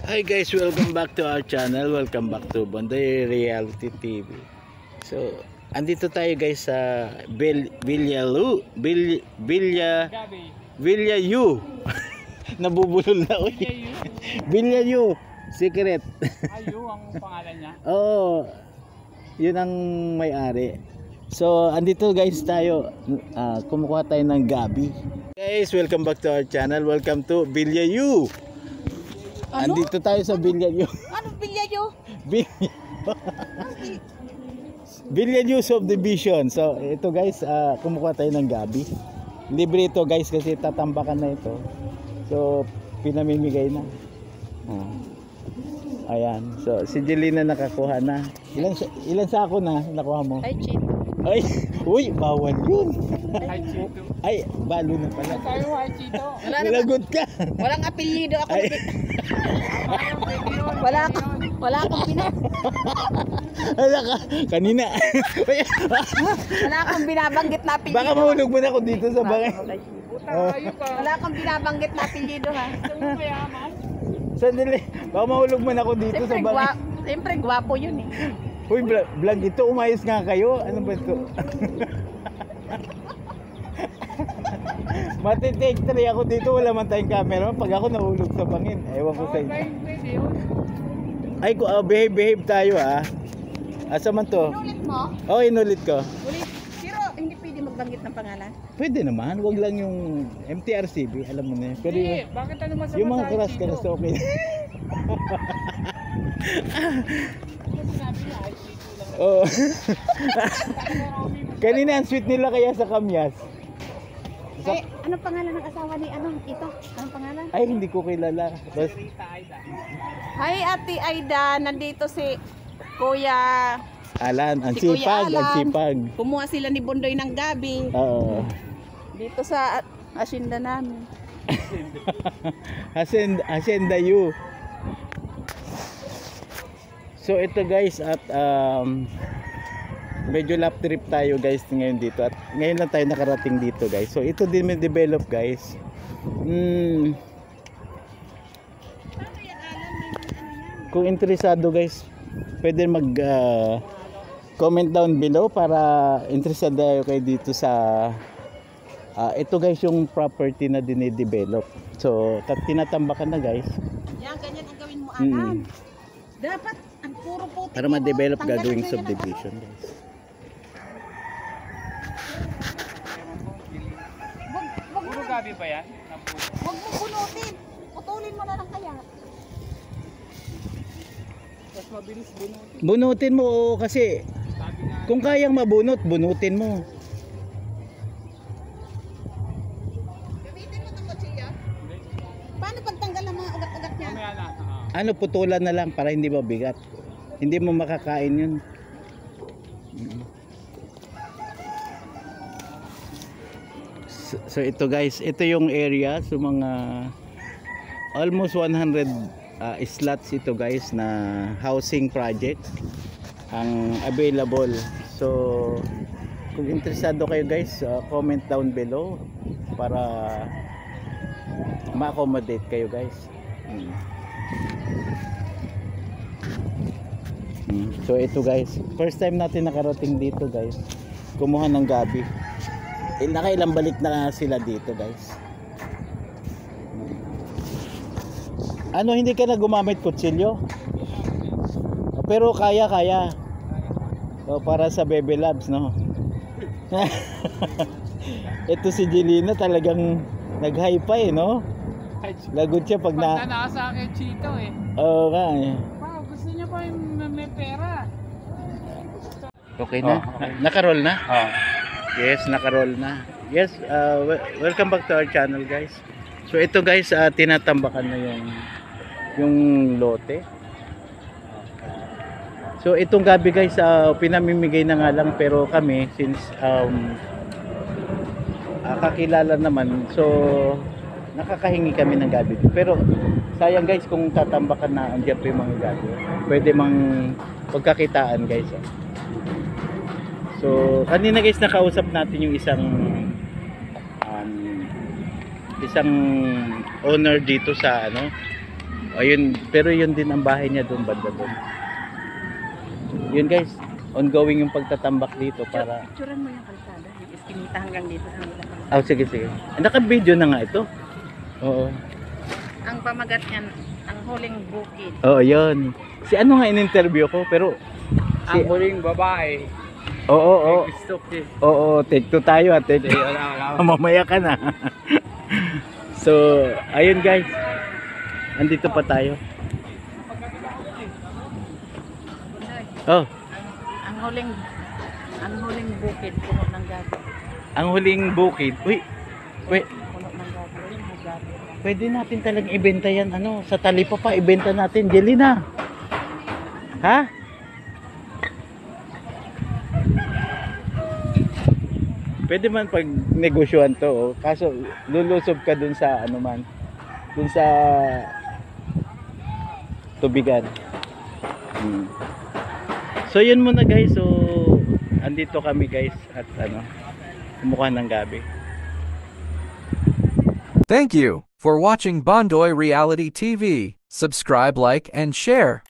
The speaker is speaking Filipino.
Hi guys, welcome back to our channel. Welcome back to Bondoy Reality TV. So, andito tayo guys sa Villa U. Nabubulol na uy. Villa U. Secret. Ayu ang pangalan niya? Oo. Yun ang may-ari. So, andito guys tayo. Kumukuha tayo ng gabi. Guys, welcome back to our channel. Welcome to Villa U. Ano? Andito tayo sa Villa U. Ano Villa U? Villa U Subdivision. So, ito guys, kumukuha tayo ng gabi. Libre ito guys kasi tatambakan na ito. So, pinamimigay na. Ayan. So, si Jelina nakakuha na. Ilan sako na nakuha mo? Ay, cheat. Ay, uy, bawal yun. Ay, Chito. Ay, balo na pala. Tayo, ay, Chito. Nilagot ka. Walang apelyido ako. Ay. Wala akong Wala ka. Kanina. wala akong binabanggit na apelyido. Baka mahulog mo na ako dito sa bangay. Tayo ka. Wala akong binabanggit na apelyido ha. Gusto mo mayaman? Sandali. Baka mahulog mo na ako dito sa bangay. Siyempre gwapo yun eh. Uy, vlog ito. Umayos nga kayo. Ano ba ito? Matitake 3 ako dito. Wala man tayong camera. Pag ako nahulog sa bangin. Ewan ko sa inyo. Pwede yun. Ay, behave tayo ah. Asa man to? Inulit mo? Oh, inulit ko. Ulit. Pero hindi pwede magbanggit ng pangalan. Pwede naman. Wag lang yung MTRCB. Alam mo na yun. Pero Hindi, bakit ano masama yung mga sa crush ka na Chito? okay. Ano sinabi niya? Ay, Chito lang. Oh. Kanina ang sweet nila kaya sa kamyas. Ay, anong pangalan ng asawa ni ito? Anong pangalan? Ay, hindi ko kilala. Bas, Rita Aida. Hi Ate Aida, nandito si Kuya. Alan, ang Si Kuya sipag, ang Alan. sipag. Kumuha sila ni Bondoy ng gabi. Oo. Dito sa asyenda namin. Hacienda U. So ito guys at medyo lap trip tayo guys ngayon dito at ngayon lang tayo nakarating dito guys. So ito din may develop guys. Kung interesado guys, pwede mag comment down below para interesado kayo dito sa ito guys yung property na dinidevelop. So tinatambakan na guys. Yan, ganyan ang gawin mo, Alan. Dapat ang puro puti. Para ma-develop gagawing subdivision guys. Puro gabi ba yan? Huwag mo bunutin. Putulin mo na lang kaya. Mas mabilis bunutin. Bunutin mo kasi Sabi nga, kung kayang mabunot, bunutin mo. Gamitin mo itong kutsilyo. Paano pagtanggal ang mga ugat-ugat niya? mamaya na. Ano, putulan na lang para hindi mabigat. Hindi mo makakain yun. So ito guys, ito yung area. So mga almost 100 slots ito guys na housing project ang available. So kung interesado kayo guys, comment down below para ma-accommodate kayo guys. So ito guys, first time natin nakarating dito guys. Kumuha ng gabi. Nakailang balik na sila dito guys. Ano, hindi ka na gumamit kutsilyo? Pero kaya. O, para sa Baby Labs, no? Ito si Jelina talagang nag-high pa eh, no? Lagot siya pag na... Pagka nasa akin Chito eh. Oo nga eh. Wow, gusto niya pa yung may pera. Okay na? Naka-roll na? Yes, naka-roll na. Yes, welcome back to our channel guys. So ito guys, tinatambakan na yung lote. So itong gabi guys, pinamimigay na nga lang pero kami since kakilala naman, so nakakahingi kami ng gabi. Pero sayang guys kung tatambakan na andiyan pa yung mga gabi. Pwede mang pagkakitaan guys. So kanina guys nakausap natin yung isang owner dito sa ayun, pero yun din ang bahay niya doon, banda doon. Yun guys, ongoing yung pagtatambak dito para... Picturean mo yung kalsada, yung eskinita hanggang dito sa nila. Oh, sige, sige. Naka-video na nga ito. Oo. Ang pamagat niyan, ang huling bukid. Oo, yun. Si ano nga in-interview ko, pero... Ang huling babae. Oo, oo. Gusto ko. Oo, take two tayo at take two. Wala. Mamaya ka na. So, ayun guys. Andito pa tayo. Oh, Ang huling bukid, puno ng gabi. ang huling bukid. Uy, wait. Puno ng gabi. Yung gabi. Pwede natin talagang ibenta yan. Ano, sa Talipa pa, ibenta natin. Jelina. Ha? Pwede man pag negosyohan to. Oh. Kaso, lulusob ka dun sa, ano man, dun sa tubigan. So, yun muna guys. So, andito kami guys at ano, kumukuha ng gabi. Thank you for watching Bondoy Reality TV. Subscribe, like, and share.